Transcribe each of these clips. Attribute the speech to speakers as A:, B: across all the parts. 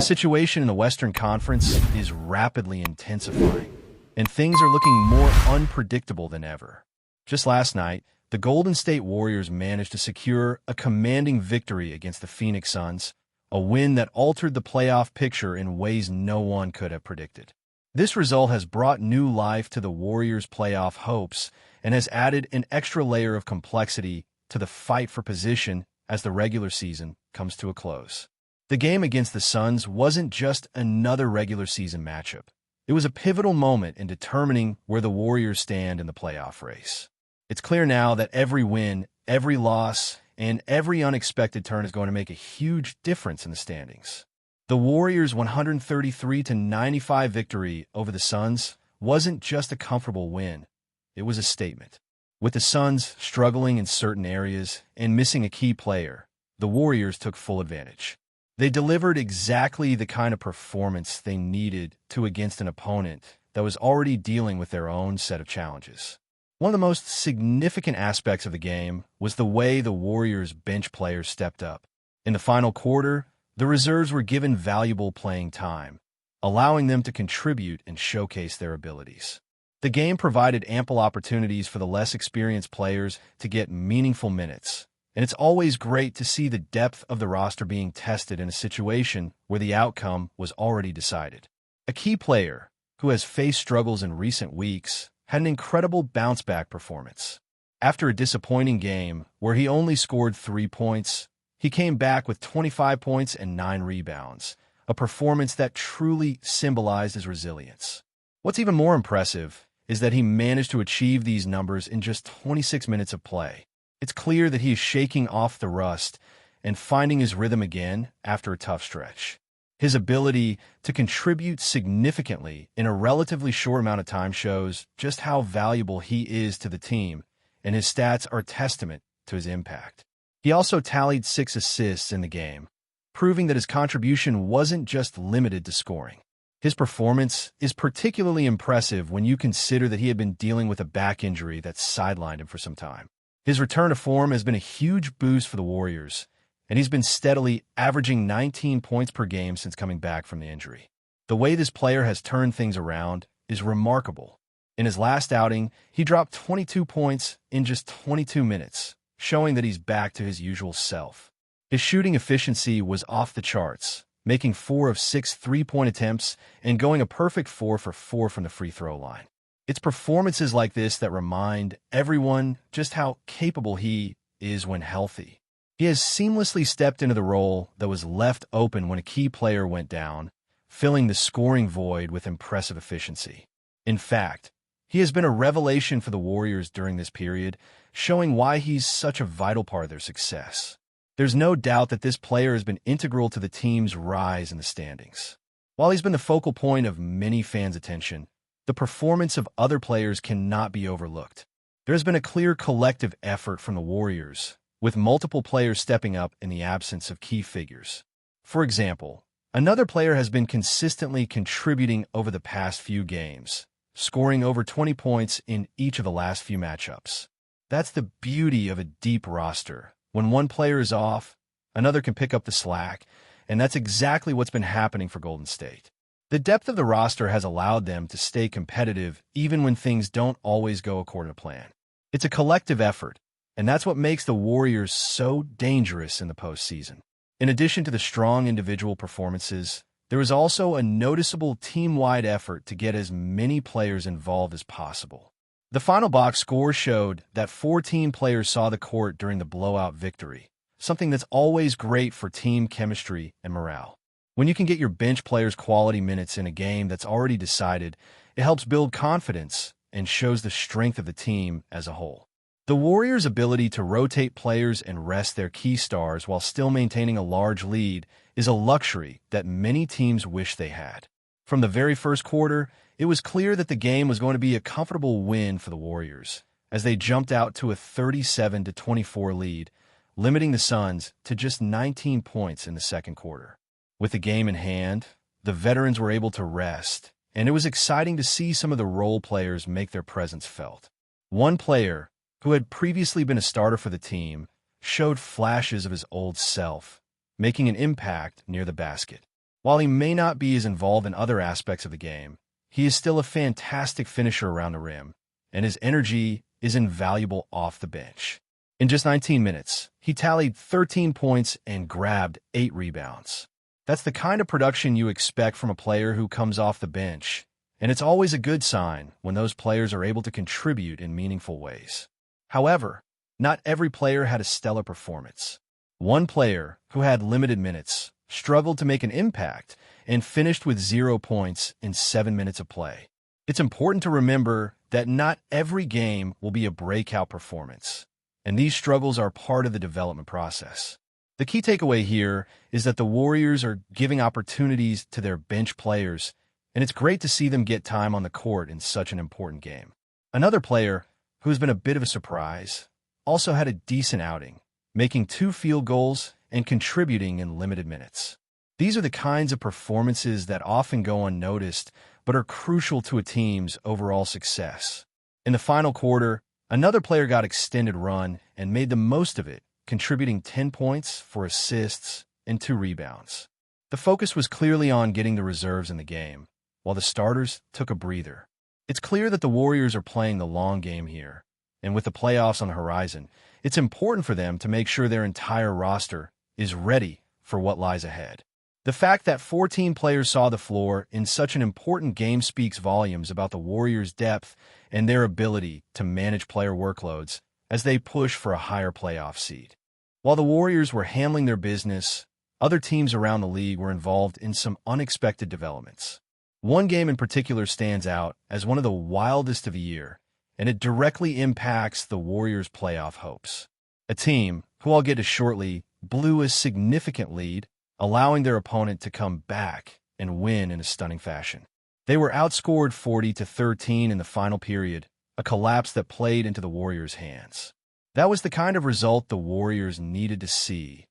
A: The situation in the Western Conference is rapidly intensifying, and things are looking more unpredictable than ever. Just last night, the Golden State Warriors managed to secure a commanding victory against the Phoenix Suns, a win that altered the playoff picture in ways no one could have predicted. This result has brought new life to the Warriors' playoff hopes and has added an extra layer of complexity to the fight for position as the regular season comes to a close. The game against the Suns wasn't just another regular season matchup. It was a pivotal moment in determining where the Warriors stand in the playoff race. It's clear now that every win, every loss, and every unexpected turn is going to make a huge difference in the standings. The Warriors' 133-95 victory over the Suns wasn't just a comfortable win. It was a statement. With the Suns struggling in certain areas and missing a key player, the Warriors took full advantage. They delivered exactly the kind of performance they needed to against an opponent that was already dealing with their own set of challenges. One of the most significant aspects of the game was the way the Warriors' bench players stepped up. In the final quarter, the reserves were given valuable playing time, allowing them to contribute and showcase their abilities. The game provided ample opportunities for the less experienced players to get meaningful minutes, and it's always great to see the depth of the roster being tested in a situation where the outcome was already decided. A key player, who has faced struggles in recent weeks, had an incredible bounce-back performance. After a disappointing game where he only scored 3 points, he came back with 25 points and 9 rebounds, a performance that truly symbolized his resilience. What's even more impressive is that he managed to achieve these numbers in just 26 minutes of play. It's clear that he is shaking off the rust and finding his rhythm again after a tough stretch. His ability to contribute significantly in a relatively short amount of time shows just how valuable he is to the team, and his stats are a testament to his impact. He also tallied 6 assists in the game, proving that his contribution wasn't just limited to scoring. His performance is particularly impressive when you consider that he had been dealing with a back injury that sidelined him for some time. His return to form has been a huge boost for the Warriors, and he's been steadily averaging 19 points per game since coming back from the injury. The way this player has turned things around is remarkable. In his last outing, he dropped 22 points in just 22 minutes, showing that he's back to his usual self. His shooting efficiency was off the charts, making 4 of 6 three-point attempts and going a perfect 4 for 4 from the free throw line. It's performances like this that remind everyone just how capable he is when healthy. He has seamlessly stepped into the role that was left open when a key player went down, filling the scoring void with impressive efficiency. In fact, he has been a revelation for the Warriors during this period, showing why he's such a vital part of their success. There's no doubt that this player has been integral to the team's rise in the standings. While he's been the focal point of many fans' attention, the performance of other players cannot be overlooked. There has been a clear collective effort from the Warriors, with multiple players stepping up in the absence of key figures. For example, another player has been consistently contributing over the past few games, scoring over 20 points in each of the last few matchups. That's the beauty of a deep roster. When one player is off, another can pick up the slack, and that's exactly what's been happening for Golden State. The depth of the roster has allowed them to stay competitive even when things don't always go according to plan. It's a collective effort, and that's what makes the Warriors so dangerous in the postseason. In addition to the strong individual performances, there is also a noticeable team-wide effort to get as many players involved as possible. The final box score showed that 14 players saw the court during the blowout victory, something that's always great for team chemistry and morale. When you can get your bench players quality minutes in a game that's already decided, it helps build confidence and shows the strength of the team as a whole. The Warriors' ability to rotate players and rest their key stars while still maintaining a large lead is a luxury that many teams wish they had. From the very first quarter, it was clear that the game was going to be a comfortable win for the Warriors, as they jumped out to a 37-24 lead, limiting the Suns to just 19 points in the second quarter. With the game in hand, the veterans were able to rest, and it was exciting to see some of the role players make their presence felt. One player, who had previously been a starter for the team, showed flashes of his old self, making an impact near the basket. While he may not be as involved in other aspects of the game, he is still a fantastic finisher around the rim, and his energy is invaluable off the bench. In just 19 minutes, he tallied 13 points and grabbed 8 rebounds. That's the kind of production you expect from a player who comes off the bench, and it's always a good sign when those players are able to contribute in meaningful ways. However, not every player had a stellar performance. One player, who had limited minutes, struggled to make an impact and finished with 0 points in 7 minutes of play. It's important to remember that not every game will be a breakout performance, and these struggles are part of the development process. The key takeaway here is that the Warriors are giving opportunities to their bench players, and it's great to see them get time on the court in such an important game. Another player, who has been a bit of a surprise, also had a decent outing, making 2 field goals and contributing in limited minutes. These are the kinds of performances that often go unnoticed but are crucial to a team's overall success. In the final quarter, another player got extended run and made the most of it, contributing 10 points, 4 assists, and 2 rebounds. The focus was clearly on getting the reserves in the game, while the starters took a breather. It's clear that the Warriors are playing the long game here, and with the playoffs on the horizon, it's important for them to make sure their entire roster is ready for what lies ahead. The fact that 14 players saw the floor in such an important game speaks volumes about the Warriors' depth and their ability to manage player workloads as they push for a higher playoff seed. While the Warriors were handling their business, other teams around the league were involved in some unexpected developments. One game in particular stands out as one of the wildest of the year, and it directly impacts the Warriors' playoff hopes. A team, who I'll get to shortly, blew a significant lead, allowing their opponent to come back and win in a stunning fashion. They were outscored 40-13 in the final period, a collapse that played into the Warriors' hands. That was the kind of result the Warriors needed to see,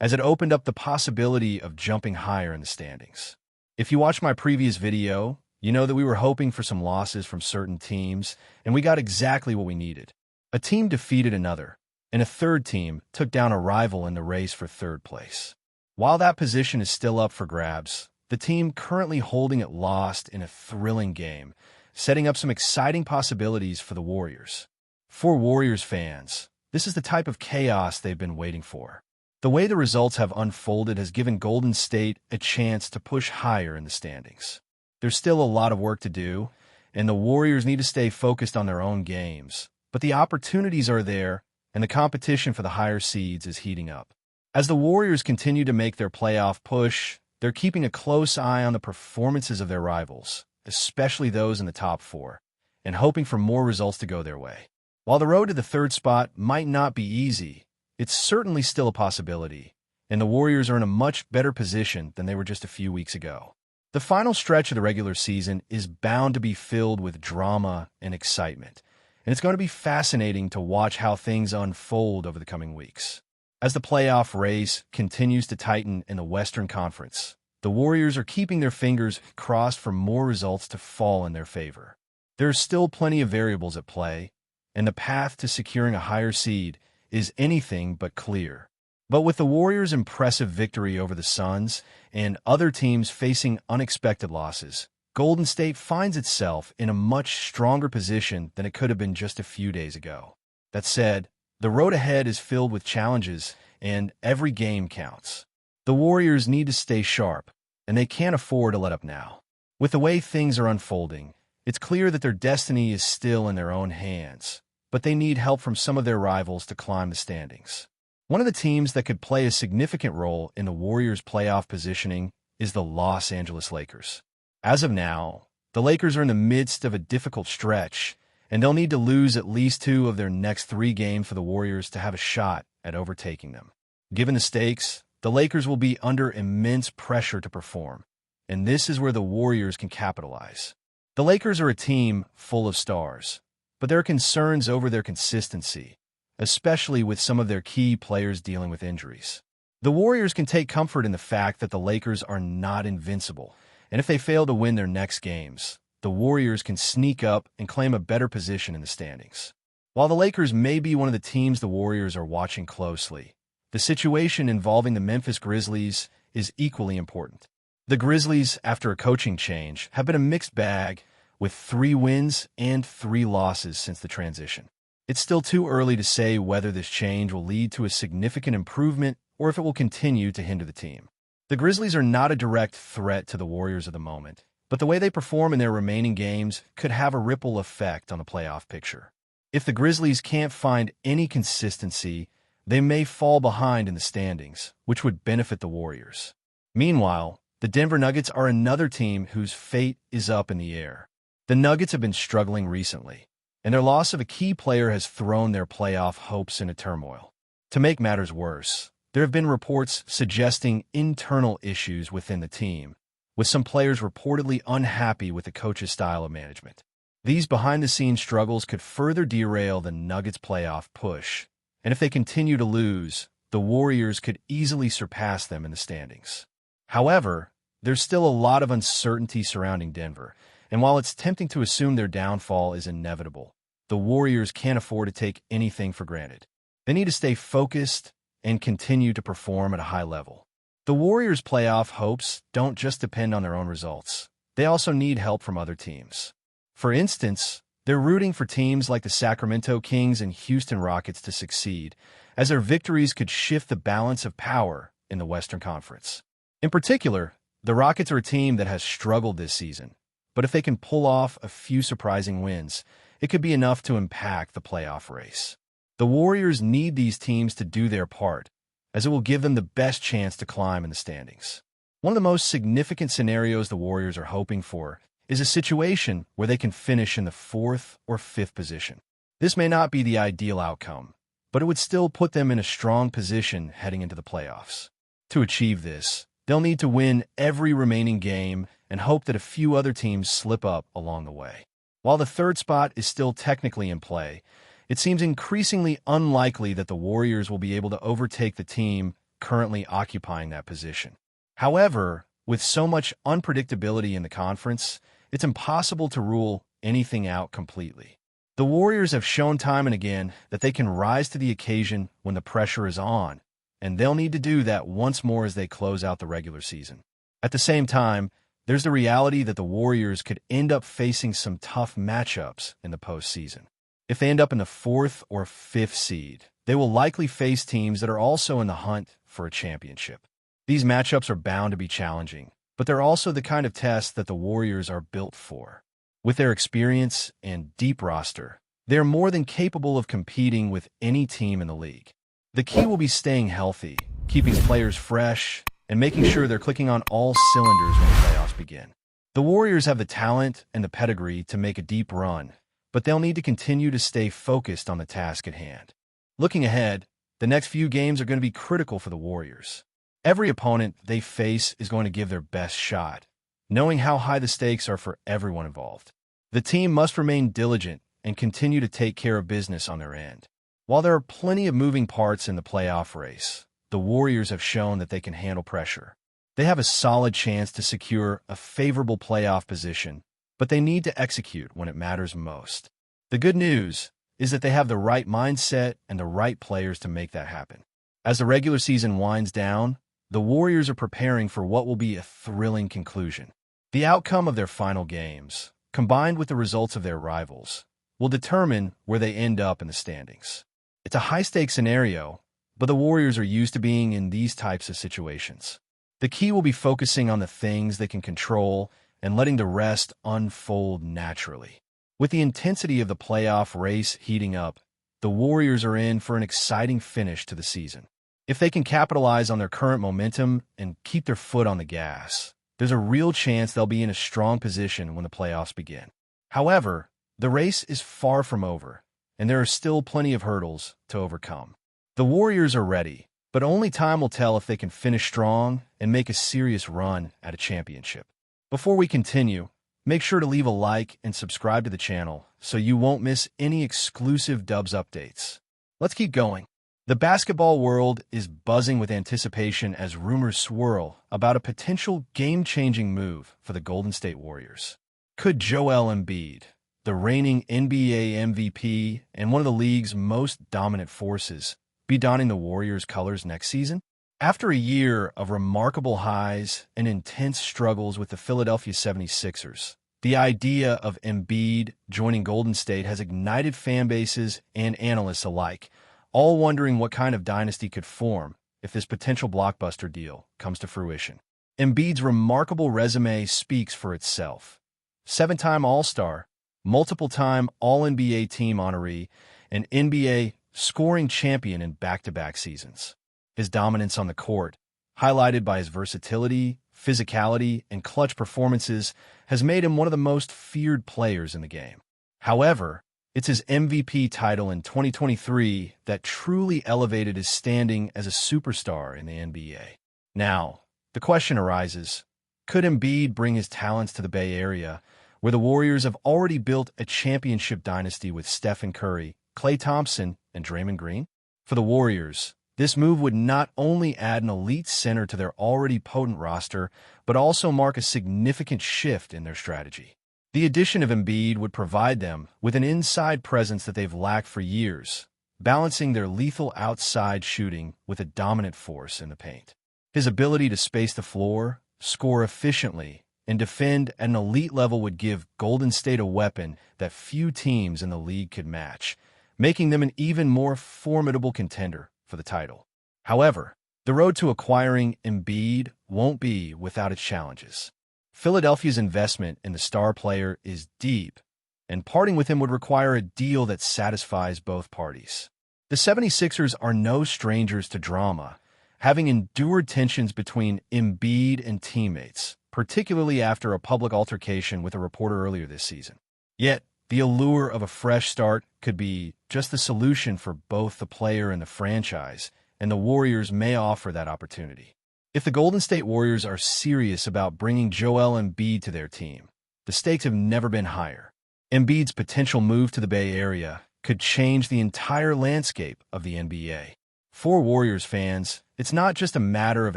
A: as it opened up the possibility of jumping higher in the standings. If you watched my previous video, you know that we were hoping for some losses from certain teams, and we got exactly what we needed. A team defeated another, and a third team took down a rival in the race for third place. While that position is still up for grabs, the team currently holding it lost in a thrilling game, setting up some exciting possibilities for the Warriors. For Warriors fans, this is the type of chaos they've been waiting for. The way the results have unfolded has given Golden State a chance to push higher in the standings. There's still a lot of work to do, and the Warriors need to stay focused on their own games, but the opportunities are there, and the competition for the higher seeds is heating up. As the Warriors continue to make their playoff push, they're keeping a close eye on the performances of their rivals, especially those in the top 4, and hoping for more results to go their way. While the road to the third spot might not be easy, it's certainly still a possibility, and the Warriors are in a much better position than they were just a few weeks ago. The final stretch of the regular season is bound to be filled with drama and excitement, and it's going to be fascinating to watch how things unfold over the coming weeks. As the playoff race continues to tighten in the Western Conference, the Warriors are keeping their fingers crossed for more results to fall in their favor. There are still plenty of variables at play, and the path to securing a higher seed is anything but clear. But with the Warriors' impressive victory over the Suns and other teams facing unexpected losses, Golden State finds itself in a much stronger position than it could have been just a few days ago. That said, the road ahead is filled with challenges, and every game counts. The Warriors need to stay sharp, and they can't afford to let up now. With the way things are unfolding, it's clear that their destiny is still in their own hands, but they need help from some of their rivals to climb the standings. One of the teams that could play a significant role in the Warriors' playoff positioning is the Los Angeles Lakers. As of now, the Lakers are in the midst of a difficult stretch, and they'll need to lose at least 2 of their next 3 games for the Warriors to have a shot at overtaking them. Given the stakes, the Lakers will be under immense pressure to perform, and this is where the Warriors can capitalize. The Lakers are a team full of stars, but there are concerns over their consistency, especially with some of their key players dealing with injuries. The Warriors can take comfort in the fact that the Lakers are not invincible, and if they fail to win their next games, the Warriors can sneak up and claim a better position in the standings. While the Lakers may be one of the teams the Warriors are watching closely, the situation involving the Memphis Grizzlies is equally important. The Grizzlies, after a coaching change, have been a mixed bag, with 3 wins and 3 losses since the transition. It's still too early to say whether this change will lead to a significant improvement or if it will continue to hinder the team. The Grizzlies are not a direct threat to the Warriors at the moment, but the way they perform in their remaining games could have a ripple effect on the playoff picture. If the Grizzlies can't find any consistency, they may fall behind in the standings, which would benefit the Warriors. Meanwhile, the Denver Nuggets are another team whose fate is up in the air. The Nuggets have been struggling recently, and their loss of a key player has thrown their playoff hopes into turmoil. To make matters worse, there have been reports suggesting internal issues within the team, with some players reportedly unhappy with the coach's style of management. These behind-the-scenes struggles could further derail the Nuggets' playoff push, and if they continue to lose, the Warriors could easily surpass them in the standings. However, there's still a lot of uncertainty surrounding Denver, and while it's tempting to assume their downfall is inevitable, the Warriors can't afford to take anything for granted. They need to stay focused and continue to perform at a high level. The Warriors' playoff hopes don't just depend on their own results. They also need help from other teams. For instance, they're rooting for teams like the Sacramento Kings and Houston Rockets to succeed, as their victories could shift the balance of power in the Western Conference. In particular, the Rockets are a team that has struggled this season, but if they can pull off a few surprising wins, it could be enough to impact the playoff race. The Warriors need these teams to do their part, as it will give them the best chance to climb in the standings. One of the most significant scenarios the Warriors are hoping for is a situation where they can finish in the 4th or 5th position. This may not be the ideal outcome, but it would still put them in a strong position heading into the playoffs. To achieve this, they'll need to win every remaining game and hope that a few other teams slip up along the way. While the 3rd spot is still technically in play, it seems increasingly unlikely that the Warriors will be able to overtake the team currently occupying that position. However, with so much unpredictability in the conference, it's impossible to rule anything out completely. The Warriors have shown time and again that they can rise to the occasion when the pressure is on, and they'll need to do that once more as they close out the regular season. At the same time, there's the reality that the Warriors could end up facing some tough matchups in the postseason. If they end up in the 4th or 5th seed, they will likely face teams that are also in the hunt for a championship. These matchups are bound to be challenging, but they're also the kind of test that the Warriors are built for. With their experience and deep roster, they're more than capable of competing with any team in the league. The key will be staying healthy, keeping players fresh, and making sure they're clicking on all cylinders when the playoffs begin. The Warriors have the talent and the pedigree to make a deep run, but they'll need to continue to stay focused on the task at hand. Looking ahead, the next few games are going to be critical for the Warriors. Every opponent they face is going to give their best shot, knowing how high the stakes are for everyone involved. The team must remain diligent and continue to take care of business on their end. While there are plenty of moving parts in the playoff race, the Warriors have shown that they can handle pressure. They have a solid chance to secure a favorable playoff position, but they need to execute when it matters most. The good news is that they have the right mindset and the right players to make that happen. As the regular season winds down, the Warriors are preparing for what will be a thrilling conclusion. The outcome of their final games, combined with the results of their rivals, will determine where they end up in the standings. It's a high-stakes scenario, but the Warriors are used to being in these types of situations. The key will be focusing on the things they can control and letting the rest unfold naturally. With the intensity of the playoff race heating up, the Warriors are in for an exciting finish to the season. If they can capitalize on their current momentum and keep their foot on the gas, there's a real chance they'll be in a strong position when the playoffs begin. However, the race is far from over, and there are still plenty of hurdles to overcome. The Warriors are ready, but only time will tell if they can finish strong and make a serious run at a championship. Before we continue, make sure to leave a like and subscribe to the channel so you won't miss any exclusive Dubs updates. Let's keep going. The basketball world is buzzing with anticipation as rumors swirl about a potential game-changing move for the Golden State Warriors. Could Joel Embiid, the reigning NBA MVP and one of the league's most dominant forces, be donning the Warriors' colors next season? After a year of remarkable highs and intense struggles with the Philadelphia 76ers, the idea of Embiid joining Golden State has ignited fan bases and analysts alike, all wondering what kind of dynasty could form if this potential blockbuster deal comes to fruition. Embiid's remarkable resume speaks for itself. Seven-time All-Star, multiple-time All-NBA team honoree, and NBA scoring champion in back-to-back seasons. His dominance on the court, highlighted by his versatility, physicality, and clutch performances, has made him one of the most feared players in the game. However, it's his MVP title in 2023 that truly elevated his standing as a superstar in the NBA. Now, the question arises, could Embiid bring his talents to the Bay Area, where the Warriors have already built a championship dynasty with Stephen Curry, Klay Thompson, and Draymond Green? For the Warriors, this move would not only add an elite center to their already potent roster, but also mark a significant shift in their strategy. The addition of Embiid would provide them with an inside presence that they've lacked for years, balancing their lethal outside shooting with a dominant force in the paint. His ability to space the floor, score efficiently, and defend at an elite level would give Golden State a weapon that few teams in the league could match, making them an even more formidable contender for the title. However, the road to acquiring Embiid won't be without its challenges. Philadelphia's investment in the star player is deep, and parting with him would require a deal that satisfies both parties. The 76ers are no strangers to drama, having endured tensions between Embiid and teammates, particularly after a public altercation with a reporter earlier this season. Yet, the allure of a fresh start could be just the solution for both the player and the franchise, and the Warriors may offer that opportunity. If the Golden State Warriors are serious about bringing Joel Embiid to their team, the stakes have never been higher. Embiid's potential move to the Bay Area could change the entire landscape of the NBA. For Warriors fans, it's not just a matter of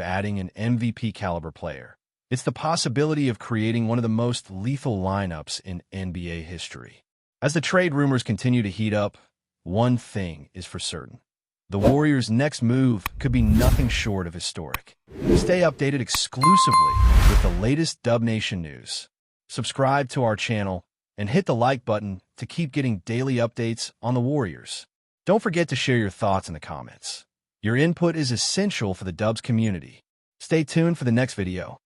A: adding an MVP-caliber player. It's the possibility of creating one of the most lethal lineups in NBA history. As the trade rumors continue to heat up, one thing is for certain. The Warriors' next move could be nothing short of historic. Stay updated exclusively with the latest Dub Nation news. Subscribe to our channel and hit the like button to keep getting daily updates on the Warriors. Don't forget to share your thoughts in the comments. Your input is essential for the Dubs community. Stay tuned for the next video.